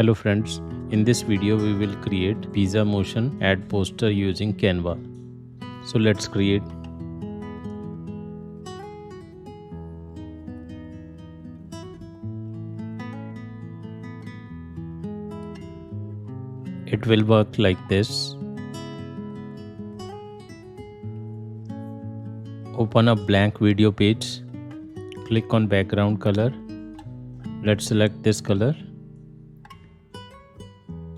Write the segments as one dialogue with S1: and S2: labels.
S1: Hello friends, in this video we will create pizza motion ad poster using Canva. So let's create. It will work like this. Open a blank video page. Click on background color. Let's select this color.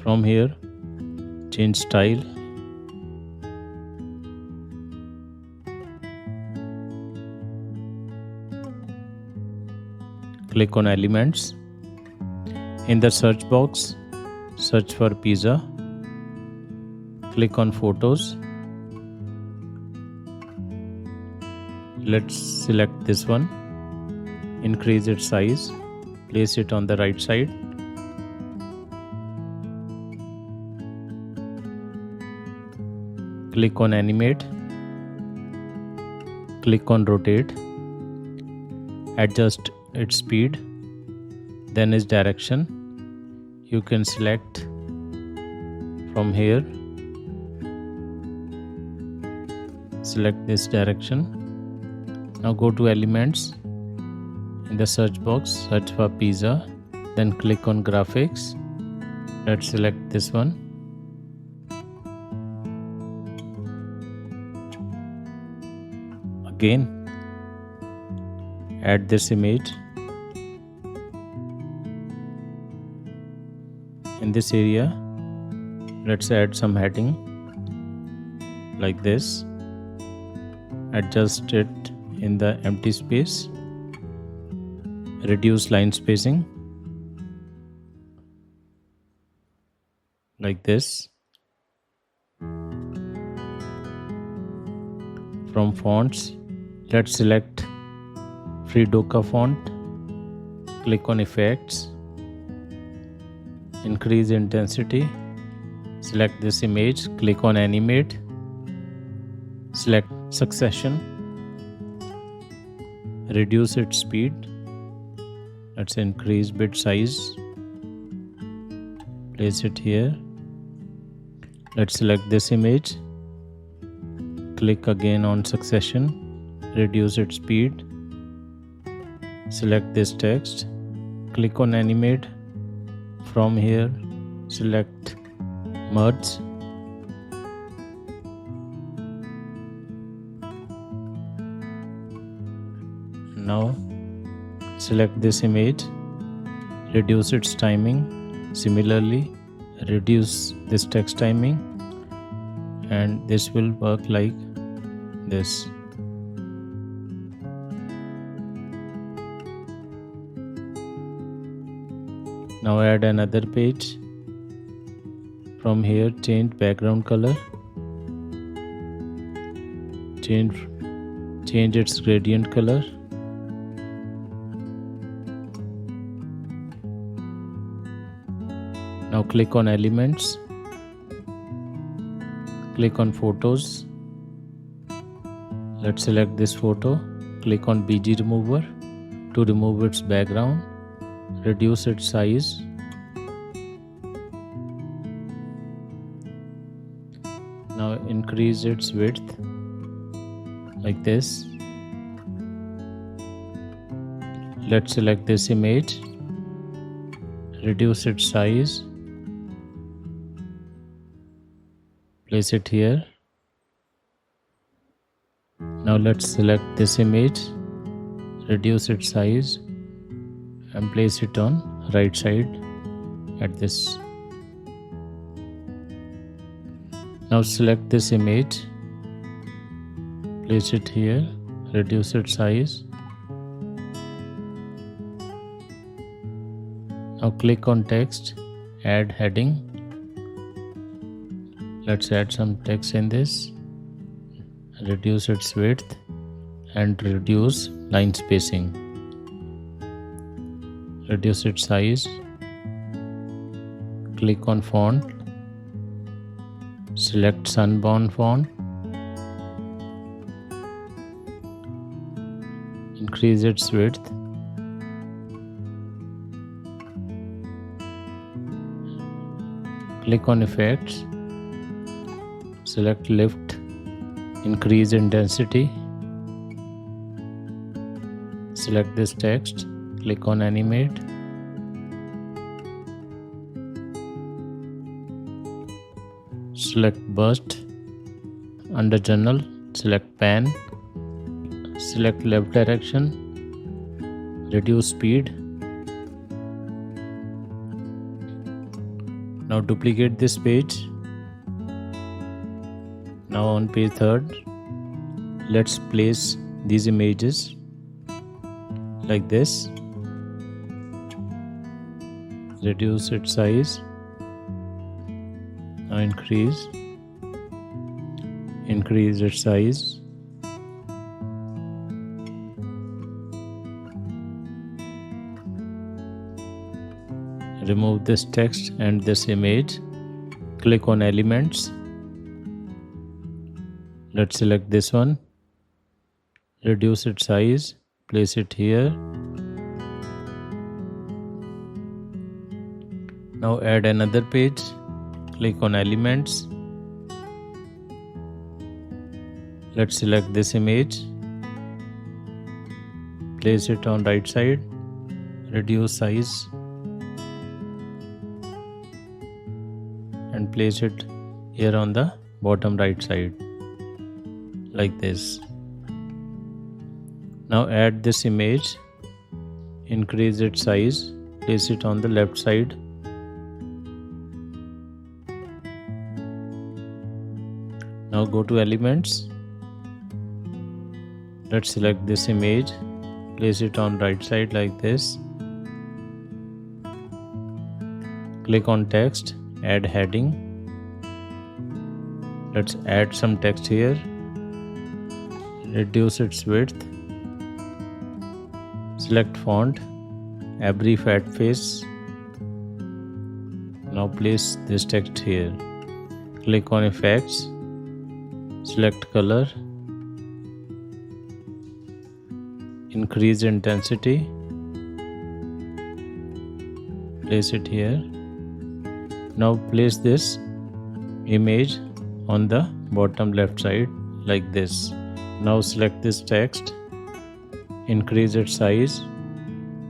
S1: From here, change style. Click on elements. In the search box, search for pizza. Click on photos. Let's select this one. Increase its size. Place it on the right side. Click on animate. Click on rotate. Adjust its speed, then its direction. You can select from here. Select this direction. Now go to elements. In the search box, search for pizza. Then click on graphics. Let's select this one. Again, add this image. In this area, let's add some heading like this. Adjust it in the empty space. Reduce line spacing like this. From fonts, let's select Freedoka font. Click on effects. Increase intensity. Select this image. Click on animate. Select succession. Reduce its speed. Let's increase bit size. Place it here. Let's select this image. Click again on succession. Reduce its speed. Select this text. Click on animate. From here, select merge. Now select this image. Reduce its timing. Similarly, reduce this text timing, and this will work like this. Now add another page. From here, change background color. Change its gradient color. Now click on elements. Click on photos. Let's select this photo. Click on BG remover to remove its background. Reduce its size. Now increase its width like this. Let's select this image. Reduce its size. Place it here. Now let's select this image. Reduce its size and place it on right side at this. Now select this image, place it here, reduce its size. Now click on text, add heading. Let's add some text in this. Reduce its width and reduce line spacing. Reduce its size. Click on font. Select Sunborn font. Increase its width. Click on effects, select lift, increase intensity, select this text, click on animate, select burst, under journal select pan, select left direction, reduce speed. Now duplicate this page. Now on page 3rd, let's place these images like this. Reduce its size. Now increase its size. Remove this text and this image. Click on elements. Let's select this one. Reduce its size. Place it here. Now add another page. Click on elements. Let's select this image. Place it on right side. Reduce size. And place it here on the bottom right side like this. Now add this image, increase its size, place it on the left side. Now go to elements. Let's select this image, place it on right side like this. Click on text. Add heading. Let's add some text here. Reduce its width. Select font, every fat face. Now place this text here. Click on effects. Select color. Increase intensity. Place it here. Now place this image on the bottom left side like this. Now select this text, increase its size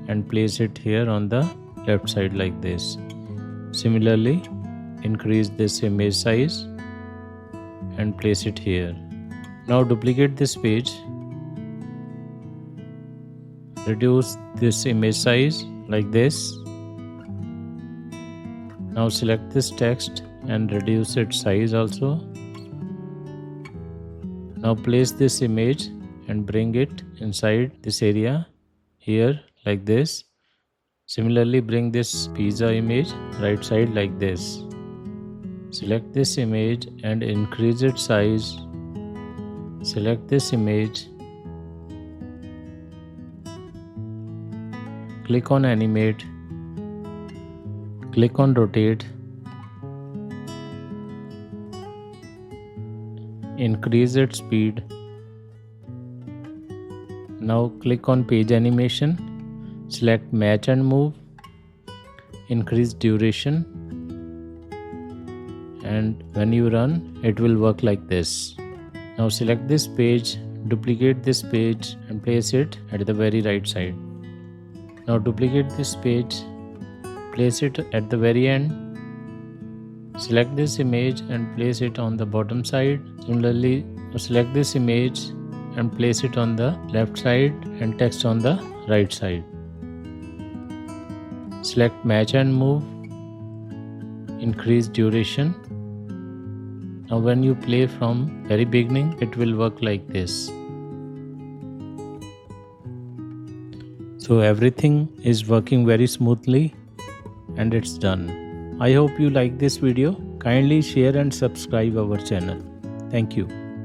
S1: and place it here on the left side like this. Similarly, increase this image size and place it here. Now duplicate this page. Reduce this image size like this. Now select this text and reduce its size also. Now place this image and bring it inside this area here like this. Similarly, bring this pizza image right side like this. Select this image and increase its size. Select this image. Click on animate. Click on rotate. Increase its speed. Now click on page animation. Select match and move. Increase duration. And when you run, it will work like this. Now select this page, duplicate this page and place it at the very right side. Now duplicate this page. Place it at the very end. Select this image and place it on the bottom side. Similarly, select this image and place it on the left side and text on the right side. Select match and move. Increase duration. Now when you play from very beginning, it will work like this. So everything is working very smoothly. And it's done. I hope you like this video. Kindly share and subscribe our channel. Thank you.